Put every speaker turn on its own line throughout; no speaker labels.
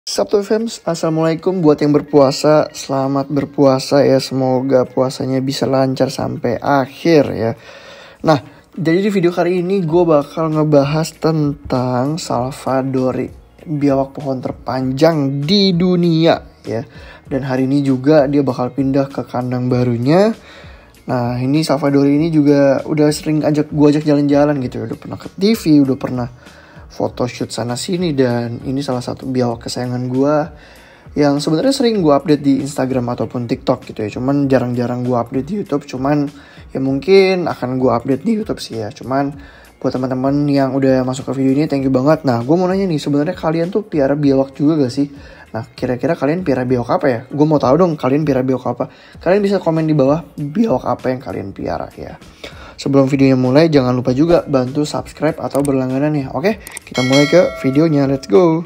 Sabtu Fems, Assalamualaikum buat yang berpuasa. Selamat berpuasa ya, semoga puasanya bisa lancar sampai akhir ya. Nah, jadi di video kali ini gue bakal ngebahas tentang Salvadori, biawak pohon terpanjang di dunia ya. Dan hari ini juga dia bakal pindah ke kandang barunya. Nah, ini Salvadori ini juga udah sering gue ajak jalan-jalan gitu ya. Udah pernah ke TV, udah pernah photoshoot sana sini, dan ini salah satu biawak kesayangan gue yang sebenarnya sering gue update di Instagram ataupun TikTok gitu ya. Cuman jarang-jarang gue update di YouTube. Cuman ya mungkin akan gue update di YouTube sih ya. Cuman buat teman-teman yang udah masuk ke video ini, thank you banget. Nah, gue mau nanya nih, sebenarnya kalian tuh piara biawak juga gak sih? Nah, kira-kira kalian piara biawak apa ya? Gue mau tahu dong, kalian piara biawak apa? Kalian bisa komen di bawah biawak apa yang kalian piara ya. Sebelum videonya mulai, jangan lupa juga bantu subscribe atau berlangganan ya. Oke, kita mulai ke videonya. Let's go.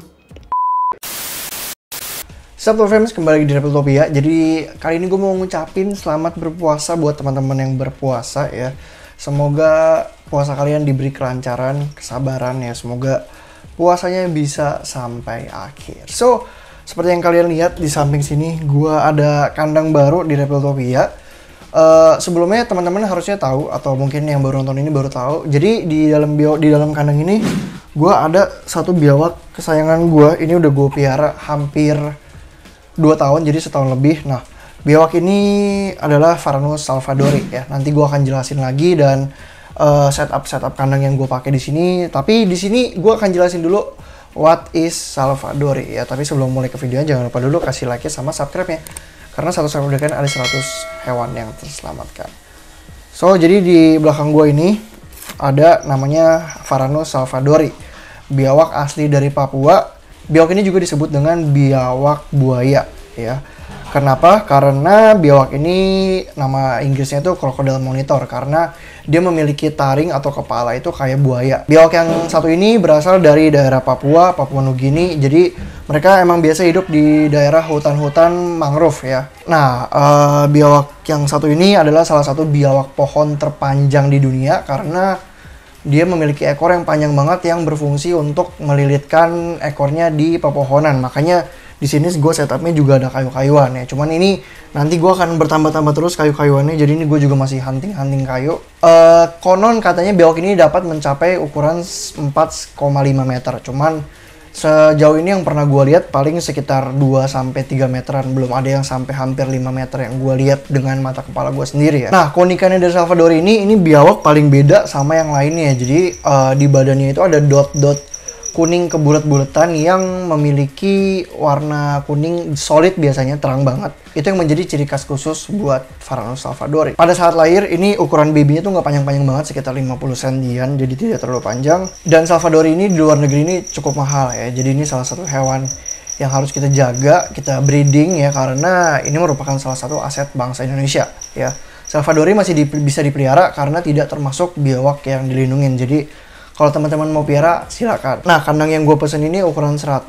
Sabtu Friends, kembali lagi di Reptiltopia. Jadi kali ini gue mau ngucapin selamat berpuasa buat teman-teman yang berpuasa ya. Semoga puasa kalian diberi kelancaran, kesabaran ya. Semoga puasanya bisa sampai akhir. So, seperti yang kalian lihat di samping sini, gue ada kandang baru di Reptiltopia. Sebelumnya teman-teman harusnya tahu, atau mungkin yang baru nonton ini baru tahu. Jadi di dalam kandang ini gue ada satu biawak kesayangan gue. Ini udah gue piara hampir 2 tahun, jadi setahun lebih. Nah, biawak ini adalah Varanus salvadori ya. Nanti gue akan jelasin lagi dan setup kandang yang gue pakai di sini. Tapi di sini gue akan jelasin dulu what is salvadori ya. Tapi sebelum mulai ke videonya, jangan lupa dulu kasih like sama subscribe-nya. Karena satu subscribe kan ada 100 hewan yang terselamatkan. So, jadi di belakang gue ini ada namanya Varanus salvadori, biawak asli dari Papua. Biawak ini juga disebut dengan biawak buaya ya. Kenapa? Karena biawak ini nama Inggrisnya itu crocodile monitor, karena dia memiliki taring atau kepala itu kayak buaya. Biawak yang satu ini berasal dari daerah Papua Nugini. Jadi mereka emang biasa hidup di daerah hutan-hutan mangrove ya. Nah, biawak yang satu ini adalah salah satu biawak pohon terpanjang di dunia karena dia memiliki ekor yang panjang banget yang berfungsi untuk melilitkan ekornya di pepohonan. Makanya di sini gue setupnya juga ada kayu-kayuan ya. Cuman ini nanti gue akan bertambah-tambah terus kayu-kayuannya. Jadi ini gue juga masih hunting kayu. Konon katanya biawak ini dapat mencapai ukuran 4,5 meter. Cuman sejauh ini yang pernah gue lihat paling sekitar 2-3 meteran. Belum ada yang sampai hampir 5 meter yang gue lihat dengan mata kepala gue sendiri ya. Nah, keunikannya dari Salvadori ini biawak paling beda sama yang lainnya. Jadi di badannya itu ada dot-dot kuning kebulet-buletan yang memiliki warna kuning solid, biasanya terang banget. Itu yang menjadi ciri khas khusus buat Varanus salvadori. Pada saat lahir ini ukuran babynya tuh nggak panjang-panjang banget, sekitar 50 sentian, jadi tidak terlalu panjang. Dan salvadori ini di luar negeri ini cukup mahal ya. Jadi ini salah satu hewan yang harus kita jaga, kita breeding ya, karena ini merupakan salah satu aset bangsa Indonesia ya. Salvadori masih bisa dipelihara karena tidak termasuk biawak yang dilindungin. Jadi kalau teman-teman mau piara, silakan. Nah, kandang yang gue pesen ini ukuran 100,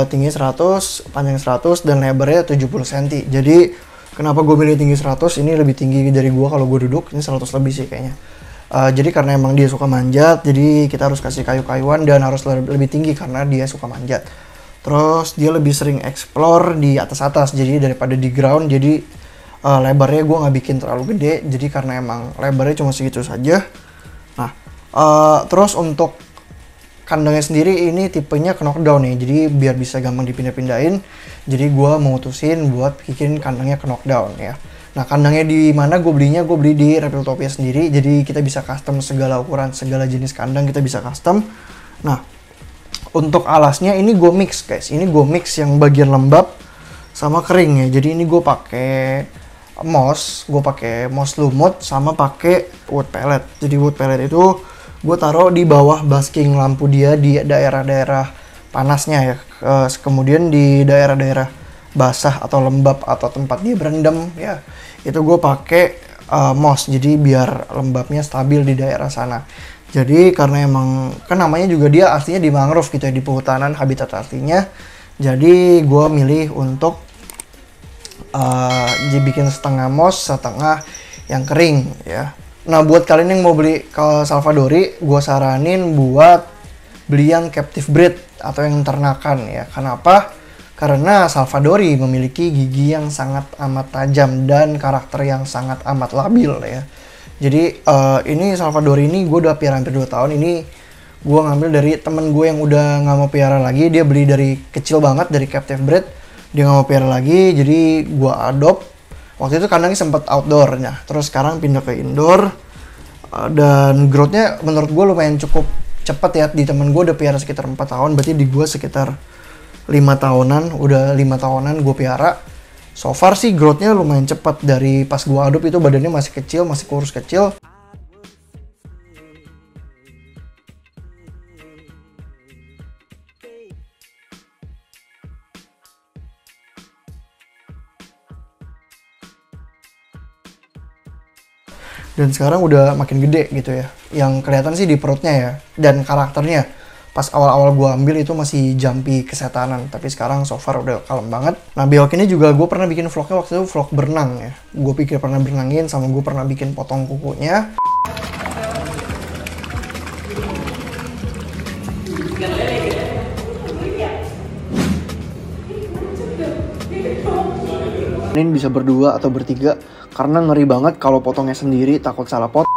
tinggi 100, panjang 100, dan lebarnya 70 cm. Jadi, kenapa gue milih tinggi 100? Ini lebih tinggi dari gue kalau gue duduk. Ini 100 lebih sih kayaknya. Jadi karena emang dia suka manjat, jadi kita harus kasih kayu-kayuan dan harus lebih tinggi karena dia suka manjat. Terus dia lebih sering explore di atas-atas, jadi daripada di ground. Jadi lebarnya gue nggak bikin terlalu gede, jadi karena emang lebarnya cuma segitu saja. Nah, terus untuk kandangnya sendiri ini tipenya knockdown ya, jadi biar bisa gampang dipindah-pindahin. Jadi gue memutusin buat bikin kandangnya knockdown ya. Nah, kandangnya di mana gue belinya? Gue beli di Reptiltopia sendiri. Jadi kita bisa custom segala ukuran, segala jenis kandang kita bisa custom. Nah, untuk alasnya ini gue mix guys. Ini gue mix yang bagian lembab sama kering ya. Jadi ini gue pakai moss lumut sama pakai wood pellet. Jadi wood pellet itu gue taruh di bawah basking lampu dia di daerah-daerah panasnya ya. Kemudian di daerah-daerah basah atau lembab atau tempat dia berendam ya, itu gue pakai moss. Jadi biar lembabnya stabil di daerah sana. Jadi karena emang kan namanya juga dia aslinya di mangrove gitu ya, di perhutanan habitat aslinya. Jadi gue milih untuk dibikin setengah moss, setengah yang kering ya. Nah, buat kalian yang mau beli ke Salvadori, gue saranin buat beli yang captive breed atau yang ternakan ya. Kenapa? Karena Salvadori memiliki gigi yang sangat amat tajam dan karakter yang sangat amat labil ya. Jadi ini Salvadori ini gue udah piara hampir 2 tahun. Ini gue ngambil dari temen gue yang udah nggak mau piara lagi. Dia beli dari kecil banget, dari captive breed. Dia nggak mau piara lagi, jadi gue adopt. Waktu itu kandangnya sempet outdoor, nah terus sekarang pindah ke indoor. Dan growth-nya menurut gue lumayan cukup cepet ya. Di temen gue udah piara sekitar 4 tahun, berarti di gue sekitar 5 tahunan. Udah 5 tahunan gue piara. So far sih growth-nya lumayan cepat. Dari pas gue adopt itu badannya masih kecil, masih kurus kecil. Dan sekarang udah makin gede gitu ya. Yang kelihatan sih di perutnya ya. Dan karakternya. Pas awal-awal gue ambil itu masih jumpy kesetanan. Tapi sekarang so far udah kalem banget. Nah Biawak ini juga gue pernah bikin vlognya waktu itu vlog berenang ya. Gue pikir pernah berenangin sama gue pernah bikin potong kukunya. Ini bisa berdua atau bertiga karena ngeri banget kalau potongnya sendiri, takut salah pot.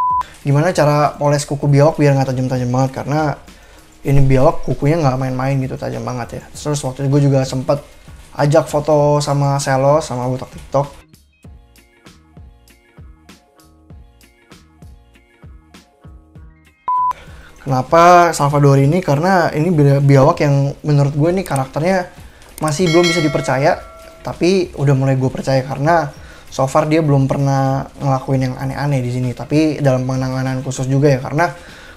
Gimana cara poles kuku biawak biar nggak tajam-tajam banget, karena ini biawak kukunya nggak main-main gitu, tajam banget ya. Terus waktu itu gue juga sempet ajak foto sama Selo sama botak TikTok. Kenapa Salvadori ini? Karena ini biawak yang menurut gue nih karakternya masih belum bisa dipercaya. Tapi udah mulai gue percaya karena so far dia belum pernah ngelakuin yang aneh-aneh di sini. Tapi dalam penanganan khusus juga ya, karena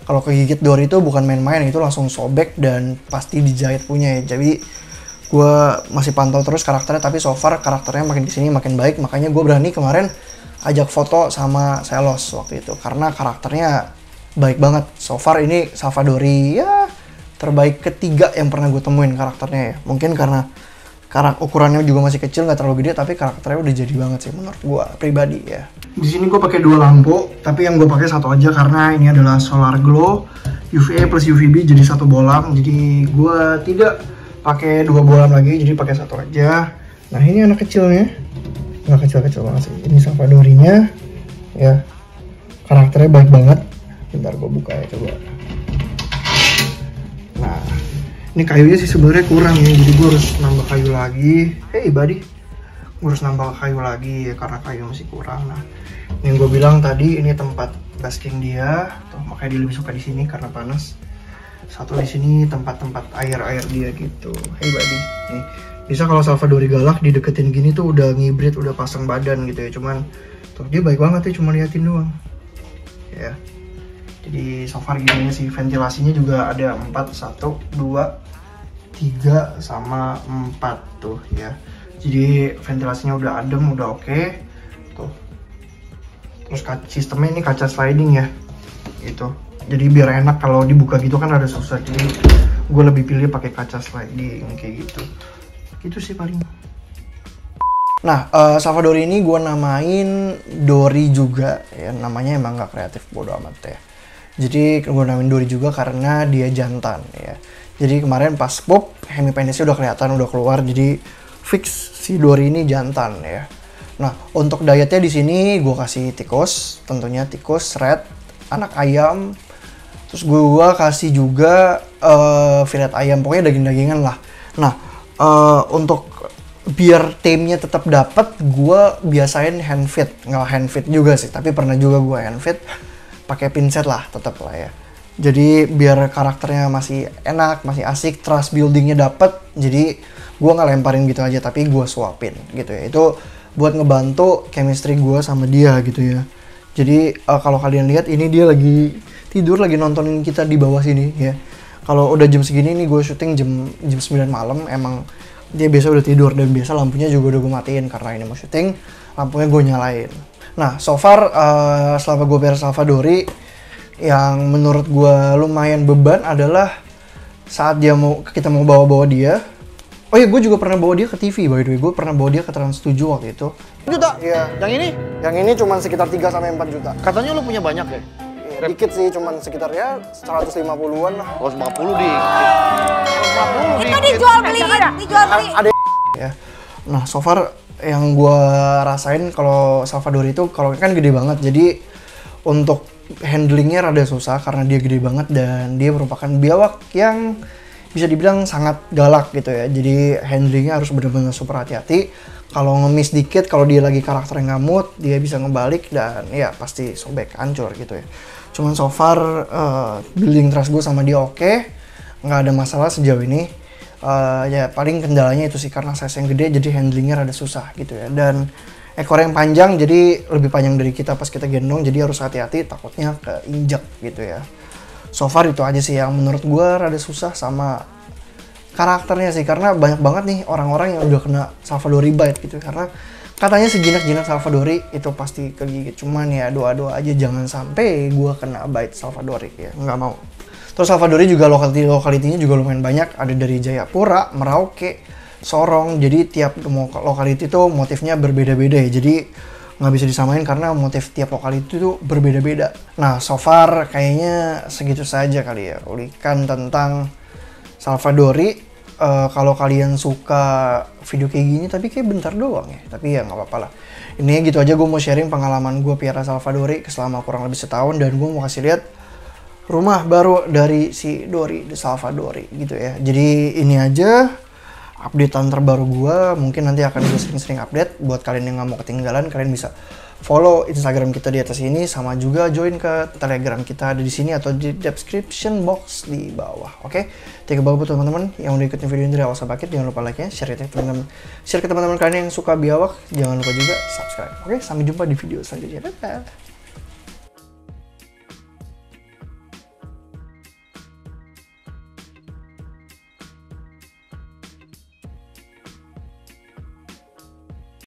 kalau kegigit dori itu bukan main-main, itu langsung sobek dan pasti dijahit punya ya. Jadi gue masih pantau terus karakternya, tapi so far karakternya makin kesini makin baik. Makanya gue berani kemarin ajak foto sama Selos waktu itu karena karakternya baik banget. So far ini Salvadori ya terbaik ketiga yang pernah gue temuin karakternya ya. Mungkin karena ukurannya juga masih kecil, nggak terlalu gede, tapi karakternya udah jadi banget sih menurut gue pribadi ya. Di sini gue pakai 2 lampu, tapi yang gue pakai 1 aja karena ini adalah solar glow UVA plus UVB jadi 1 bolam. Jadi gue tidak pakai 2 bolam lagi, jadi pakai 1 aja. Nah ini anak kecilnya, nggak kecil-kecil banget sih. Ini Salvadorinya ya, karakternya baik banget. Bentar gue buka ya coba. Nah ini kayunya sih sebenarnya kurang ya, jadi gue harus nambah kayu lagi. Hey buddy, gue harus nambah kayu lagi ya karena kayu masih kurang. Nah, yang gue bilang tadi ini tempat basking dia, tuh makanya dia lebih suka di sini karena panas. Satu di sini tempat-tempat air dia gitu. Hey buddy, nih bisa kalau Salvadori galak dideketin gini tuh udah ngibrit, udah pasang badan gitu ya. Cuman tuh dia baik banget ya, cuma liatin doang. Ya. Jadi so far gini sih, ventilasinya juga ada 4, 1, 2, 3 sama 4 tuh ya. Jadi ventilasinya udah adem, udah oke. Tuh. Terus sistemnya ini kaca sliding ya. Gitu. Jadi biar enak kalau dibuka gitu kan ada susah. Jadi gue lebih pilih pakai kaca sliding kayak gitu. Gitu sih paling. Nah, Salvadori ini gue namain Dori juga ya. Namanya emang gak kreatif, bodo amat ya. Jadi gue namain Dori juga karena dia jantan ya. Jadi kemarin pas pop, hemipenisnya udah kelihatan, udah keluar. Jadi fix si Dori ini jantan ya. Nah untuk dietnya di sini gue kasih tikus, tentunya tikus, red, anak ayam. Terus gue kasih juga fillet ayam, pokoknya daging-dagingan lah. Nah untuk biar timnya tetap dapat, gue biasain hand feed, nggak hand feed juga sih, tapi pernah juga gue hand feed. Pakai pinset lah tetap lah ya. Jadi biar karakternya masih enak, masih asik, trust buildingnya dapet. Jadi gue nggak lemparin gitu aja, tapi gue suapin gitu ya. Itu buat ngebantu chemistry gue sama dia gitu ya. Jadi kalau kalian lihat ini dia lagi tidur, lagi nontonin kita di bawah sini ya. Kalau udah jam segini nih gue syuting jam 9 malam, emang dia biasa udah tidur dan biasa lampunya juga udah gue matiin karena ini mau syuting, lampunya gue nyalain. Nah, so far selama gue piara Salvadori, yang menurut gue lumayan beban adalah saat kita mau bawa-bawa dia. Oh iya, gue juga pernah bawa dia ke TV by the way. Gue pernah bawa dia ke Trans 7 waktu itu.
Juta?
Iya.
Yang ini?
Yang ini cuma sekitar 3-4 juta.
Katanya lu punya banyak ya?
ya. Dikit sih, cuman sekitar ya 150-an lah.
150 di. 150
Itu dijual beli.
Ada ya. Nah, so far yang gue rasain kalau Salvador itu kalau kan gede banget, jadi untuk handlingnya rada susah karena dia gede banget dan dia merupakan biawak yang bisa dibilang sangat galak gitu ya. Jadi handlingnya harus benar-benar super hati-hati. Kalau ngemis dikit, kalau dia lagi karakternya ngamut, dia bisa ngebalik dan ya pasti sobek, hancur gitu ya. Cuman so far building trust gue sama dia oke, nggak ada masalah sejauh ini. Ya paling kendalanya itu sih karena size yang gede jadi handlingnya rada susah gitu ya. Dan ekor yang panjang jadi lebih panjang dari kita pas kita gendong, jadi harus hati-hati takutnya keinjak gitu ya. So far itu aja sih yang menurut gue rada susah sama karakternya sih, karena banyak banget nih orang-orang yang udah kena Salvadori bite gitu, karena katanya sejinak-jinak Salvadori itu pasti kegigit. Cuman ya doa-doa aja jangan sampai gue kena bite Salvadori ya, nggak mau. Terus Salvadori juga lokalitinya juga lumayan banyak, ada dari Jayapura, Merauke, Sorong, jadi tiap lokaliti itu motifnya berbeda-beda ya, jadi nggak bisa disamain karena motif tiap lokaliti itu berbeda-beda. Nah so far kayaknya segitu saja kali ya ulikan tentang Salvadori. Kalau kalian suka video kayak gini tapi kayak bentar doang ya, tapi ya nggak apa-apa lah. Ini gitu aja gue mau sharing pengalaman gue piara Salvadori selama kurang lebih setahun, dan gue mau kasih lihat rumah baru dari si Dori the Salvadori gitu ya. Jadi ini aja updatean terbaru gue, mungkin nanti akan gue sering-sering update. Buat kalian yang nggak mau ketinggalan, kalian bisa follow Instagram kita di atas ini, sama juga join ke Telegram kita ada di sini atau di description box di bawah. Oke, thank you banget buat teman-teman yang udah ikutin video ini dari awal sampai akhir. Jangan lupa like-nya, share ke teman-teman kalian yang suka biawak. Jangan lupa juga subscribe. Oke, sampai jumpa di video selanjutnya. Dadah.